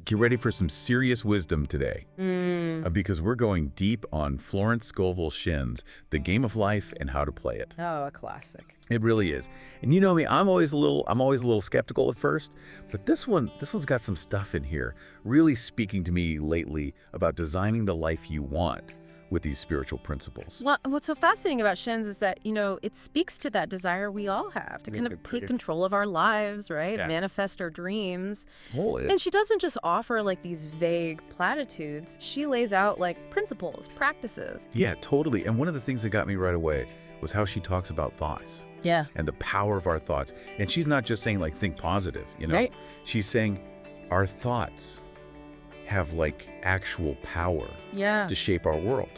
Get ready for some serious wisdom today, because we're going deep on Florence Scovel Shinn's The Game of Life and How to Play It. Oh, a classic. It really is. And you know me, I'm always a little skeptical at first, but this one's got some stuff in here really speaking to me lately about designing the life you want with these spiritual principles. Well, what's so fascinating about Shin's is that, it speaks to that desire we all have to kind of take control of our lives, right? Yeah. Manifest our dreams. Oh, And she doesn't just offer like these vague platitudes. She lays out like principles, practices. yeah, totally. And one of the things that got me right away was how she talks about thoughts Yeah. and the power of our thoughts. And she's not just saying like think positive, Right. She's saying our thoughts have like actual power Yeah. to shape our world.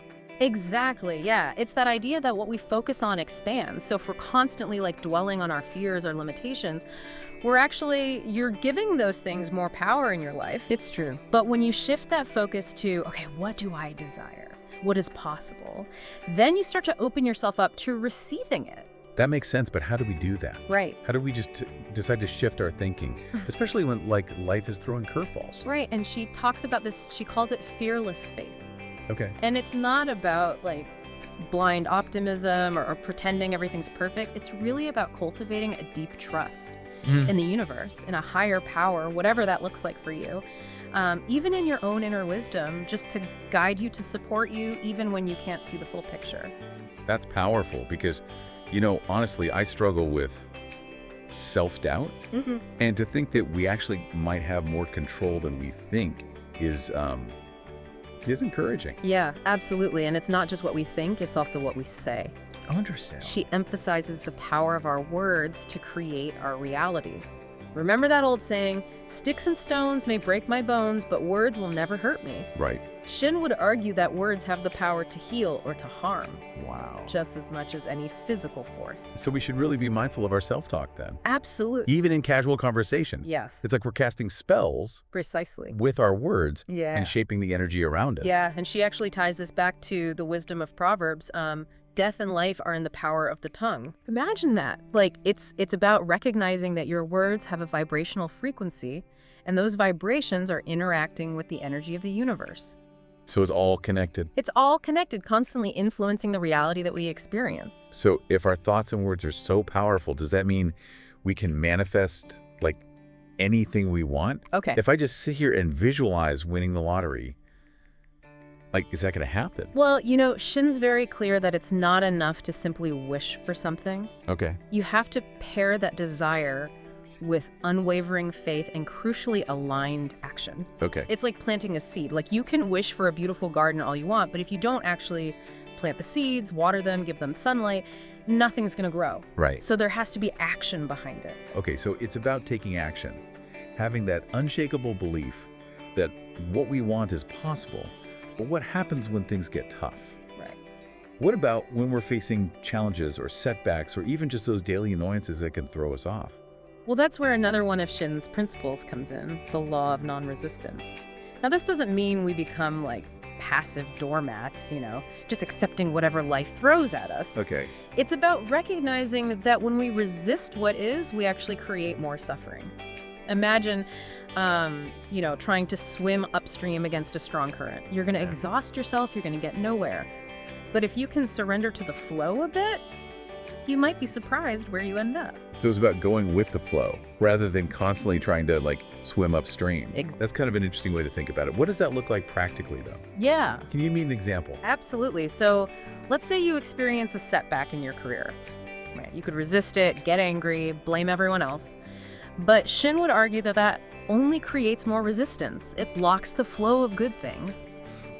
Exactly. Yeah. It's that idea that what we focus on expands. So if we're constantly like dwelling on our fears or limitations, you're giving those things more power in your life. It's true. But when you shift that focus to, okay, what do I desire? What is possible? Then you start to open yourself up to receiving it. That makes sense, but how do we do that? Right. How do we just decide to shift our thinking, especially when like life is throwing curveballs? Right. And she talks about this, she calls it fearless faith. Okay. And it's not about like blind optimism or pretending everything's perfect. It's really about cultivating a deep trust in the universe, in a higher power, whatever that looks like for you. Even in your own inner wisdom, just to guide you, to support you, even when you can't see the full picture. That's powerful because, honestly, I struggle with self-doubt. And to think that we actually might have more control than we think is encouraging. Yeah, absolutely. And it's not just what we think, it's also what we say. I understand. She emphasizes the power of our words to create our reality. Remember that old saying, sticks and stones may break my bones, but words will never hurt me. Right. Shin would argue that words have the power to heal or to harm, Wow. just as much as any physical force. So we should really be mindful of our self-talk then, Absolutely. even in casual conversation. Yes, It's like we're casting spells precisely. with our words Yeah. and shaping the energy around us. Yeah, and she actually ties this back to the wisdom of Proverbs. Death and life are in the power of the tongue. Imagine that. Like, it's about recognizing that your words have a vibrational frequency, and those vibrations are interacting with the energy of the universe. So it's all connected. It's all connected, constantly influencing the reality that we experience. So if our thoughts and words are so powerful, does that mean we can manifest like anything we want? Okay. If I just sit here and visualize winning the lottery, like, is that going to happen? Well, Shin's very clear that it's not enough to simply wish for something. Okay. You have to pair that desire with unwavering faith and crucially aligned action. Okay. It's like planting a seed. Like, you can wish for a beautiful garden all you want, but if you don't actually plant the seeds, water them, give them sunlight, nothing's going to grow. Right. So there has to be action behind it. Okay, so it's about taking action, having that unshakable belief that what we want is possible. But what happens when things get tough? Right. What about when we're facing challenges or setbacks or even just those daily annoyances that can throw us off? Well, that's where another one of Shin's principles comes in, the law of non-resistance. Now, this doesn't mean we become like passive doormats, just accepting whatever life throws at us. Okay. It's about recognizing that when we resist what is, we actually create more suffering. Imagine, trying to swim upstream against a strong current. You're going to exhaust yourself, you're going to get nowhere. But if you can surrender to the flow a bit, you might be surprised where you end up. So it's about going with the flow rather than constantly trying to like swim upstream. That's kind of an interesting way to think about it. What does that look like practically though? Yeah, Can you give me an example? absolutely. So let's say you experience a setback in your career. Right? You could resist it, get angry, blame everyone else. But Shin would argue that that only creates more resistance. It blocks the flow of good things.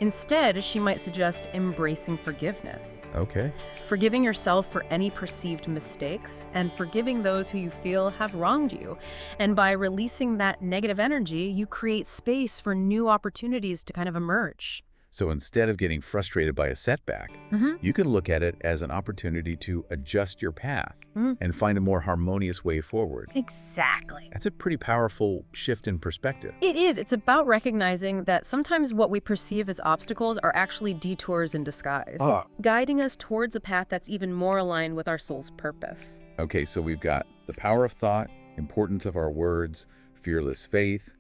Instead, she might suggest embracing forgiveness. Okay. Forgiving yourself for any perceived mistakes and forgiving those who you feel have wronged you. And by releasing that negative energy, you create space for new opportunities to kind of emerge. So instead of getting frustrated by a setback, you can look at it as an opportunity to adjust your path and find a more harmonious way forward. Exactly. That's a pretty powerful shift in perspective. It is. It's about recognizing that sometimes what we perceive as obstacles are actually detours in disguise, guiding us towards a path that's even more aligned with our soul's purpose. Okay, so we've got the power of thought, importance of our words, fearless faith,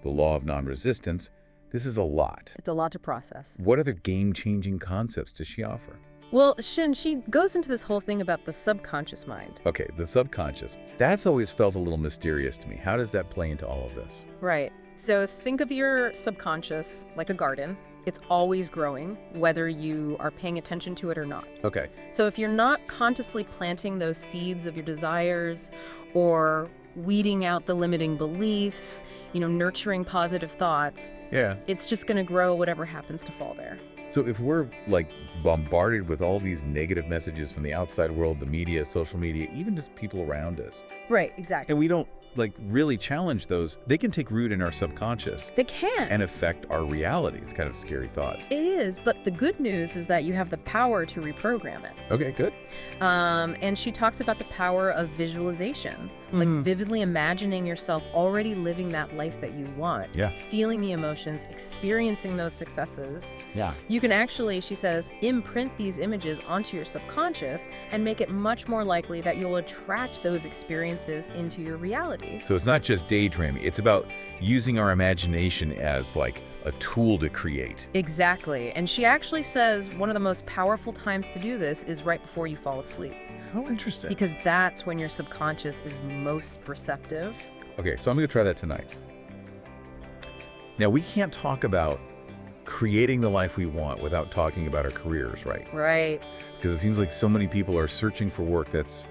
the law of non-resistance, this is a lot. It's a lot to process. What other game-changing concepts does she offer? Well, Shin, she goes into this whole thing about the subconscious mind. Okay, the subconscious. That's always felt a little mysterious to me. How does that play into all of this? Right. So think of your subconscious like a garden. It's always growing, whether you are paying attention to it or not. Okay. So if you're not consciously planting those seeds of your desires or weeding out the limiting beliefs, nurturing positive thoughts, Yeah. it's just going to grow whatever happens to fall there. So if we're like bombarded with all these negative messages from the outside world, the media, social media, even just people around us, Right, exactly. and we don't like really challenge those, they can take root in our subconscious They can. and affect our reality. It's kind of a scary thought. It is, but the good news is that you have the power to reprogram it. Okay, good. And she talks about the power of visualization, like vividly imagining yourself already living that life that you want, Yeah. feeling the emotions, experiencing those successes. Yeah. You can actually, she says, imprint these images onto your subconscious and make it much more likely that you'll attract those experiences into your reality. So it's not just daydreaming. It's about using our imagination as like a tool to create. Exactly. And she actually says one of the most powerful times to do this is right before you fall asleep, How interesting. because that's when your subconscious is most receptive. Okay, so I'm going to try that tonight. Now, we can't talk about creating the life we want without talking about our careers, right? Right. Because it seems like so many people are searching for work that's,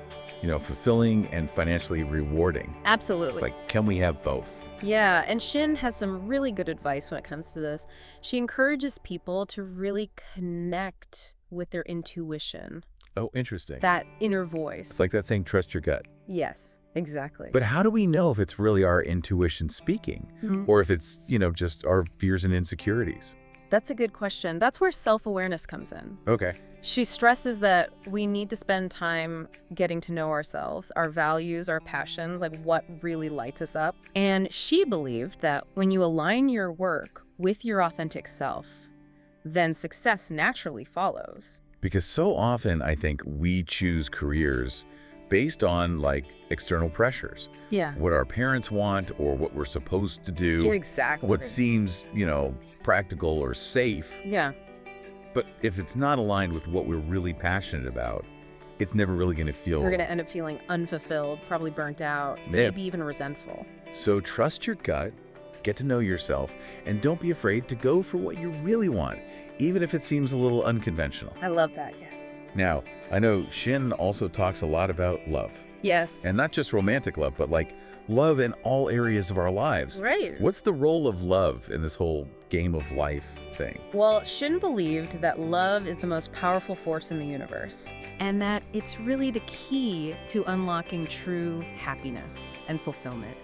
fulfilling and financially rewarding. Absolutely. It's like, can we have both? Yeah, and Shin has some really good advice when it comes to this. She encourages people to really connect with their intuition, Oh, interesting. that inner voice. It's like that saying, trust your gut. Yes, exactly. But how do we know if it's really our intuition speaking or if it's, just our fears and insecurities? That's a good question. That's where self-awareness comes in. Okay. She stresses that we need to spend time getting to know ourselves, our values, our passions, like what really lights us up. And she believed that when you align your work with your authentic self, then success naturally follows. Because so often I think we choose careers based on like external pressures. Yeah. What our parents want or what we're supposed to do. Exactly. What seems, practical or safe. Yeah. But if it's not aligned with what we're really passionate about, it's never really going to feel. We're going to end up feeling unfulfilled, probably burnt out, maybe even resentful. So trust your gut, get to know yourself, and don't be afraid to go for what you really want, even if it seems a little unconventional. I love that, yes. Now, I know Shin also talks a lot about love. Yes. And not just romantic love, but like love in all areas of our lives. Right. What's the role of love in this whole game of life thing? Well, Shin believed that love is the most powerful force in the universe, and that it's really the key to unlocking true happiness and fulfillment.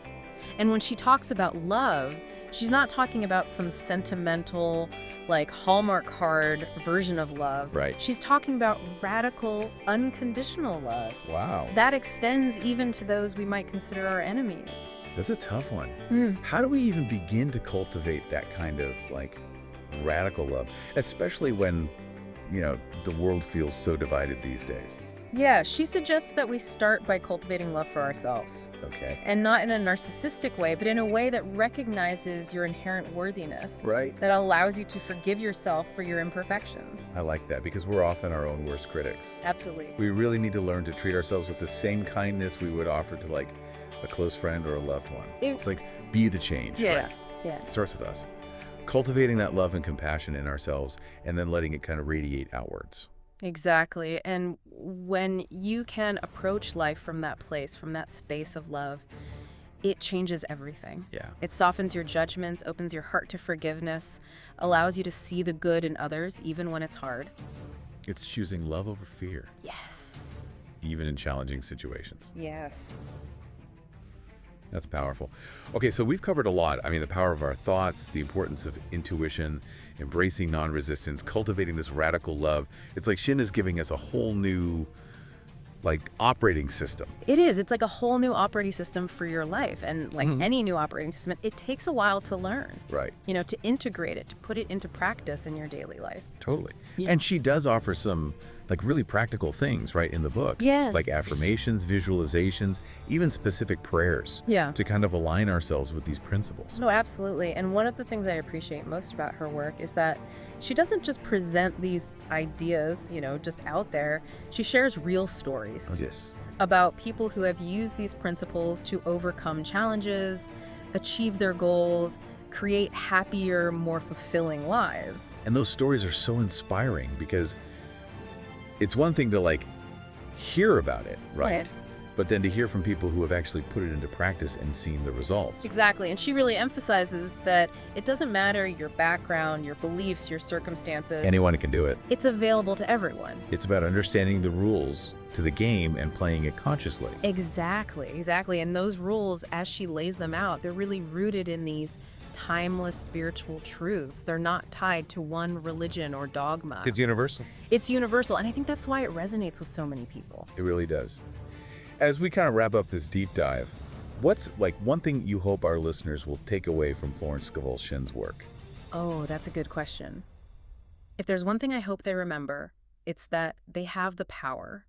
And when she talks about love, she's not talking about some sentimental, like Hallmark card version of love. Right. She's talking about radical, unconditional love. Wow. That extends even to those we might consider our enemies. That's a tough one. How do we even begin to cultivate that kind of like radical love, especially when, the world feels so divided these days? Yeah, she suggests that we start by cultivating love for ourselves. Okay. And not in a narcissistic way, but in a way that recognizes your inherent worthiness. Right. That allows you to forgive yourself for your imperfections. I like that because we're often our own worst critics. Absolutely. We really need to learn to treat ourselves with the same kindness we would offer to like a close friend or a loved one. It's like be the change. Yeah. Right? Yeah. It starts with us. Cultivating that love and compassion in ourselves and then letting it kind of radiate outwards. Exactly. And when you can approach life from that place, from that space of love, it changes everything. Yeah. It softens your judgments, opens your heart to forgiveness, allows you to see the good in others, even when it's hard. It's choosing love over fear, Yes. even in challenging situations. Yes. That's powerful. Okay, so we've covered a lot. I mean, the power of our thoughts, the importance of intuition, embracing non-resistance, cultivating this radical love. It's like Shin is giving us a whole new, operating system. It is. It's like a whole new operating system for your life. And like any new operating system, it takes a while to learn. Right. To integrate it, to put it into practice in your daily life. Totally. And she does offer some like really practical things, right, in the book. Yes. Like affirmations, visualizations, even specific prayers. Yeah. To kind of align ourselves with these principles. No, absolutely. And one of the things I appreciate most about her work is that she doesn't just present these ideas, just out there. She shares real stories. Oh, yes. About people who have used these principles to overcome challenges, achieve their goals, create happier, more fulfilling lives. And those stories are so inspiring because it's one thing to like hear about it, right? But then to hear from people who have actually put it into practice and seen the results. Exactly. And she really emphasizes that it doesn't matter your background, your beliefs, your circumstances. Anyone can do it. It's available to everyone. It's about understanding the rules to the game and playing it consciously. Exactly. And those rules, as she lays them out, they're really rooted in these timeless spiritual truths. They're not tied to one religion or dogma. It's universal. It's universal. And I think that's why it resonates with so many people. It really does. As we kind of wrap up this deep dive, what's like one thing you hope our listeners will take away from Florence Scovel Shinn's work? Oh, that's a good question. If there's one thing I hope they remember, it's that they have the power.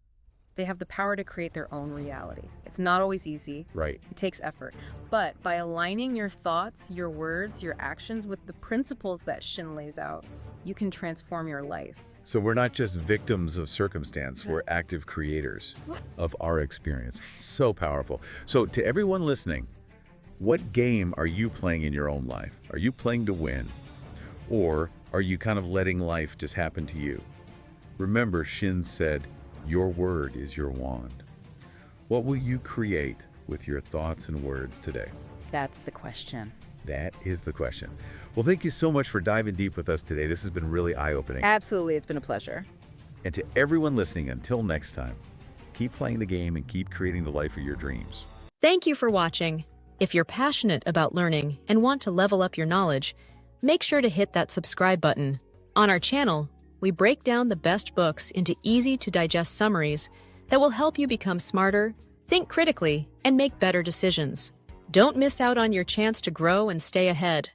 They have the power to create their own reality. It's not always easy. Right. It takes effort. But by aligning your thoughts, your words, your actions with the principles that Shinn lays out, you can transform your life. So we're not just victims of circumstance, we're active creators of our experience. So powerful. So to everyone listening, what game are you playing in your own life? Are you playing to win? Or are you kind of letting life just happen to you? Remember, Shinn said, your word is your wand. What will you create with your thoughts and words today? That's the question. That is the question. Well, thank you so much for diving deep with us today. This has been really eye-opening. Absolutely. It's been a pleasure. And to everyone listening, until next time, keep playing the game and keep creating the life of your dreams. Thank you for watching. If you're passionate about learning and want to level up your knowledge, make sure to hit that subscribe button. On our channel, we break down the best books into easy-to-digest summaries that will help you become smarter, think critically, and make better decisions. Don't miss out on your chance to grow and stay ahead.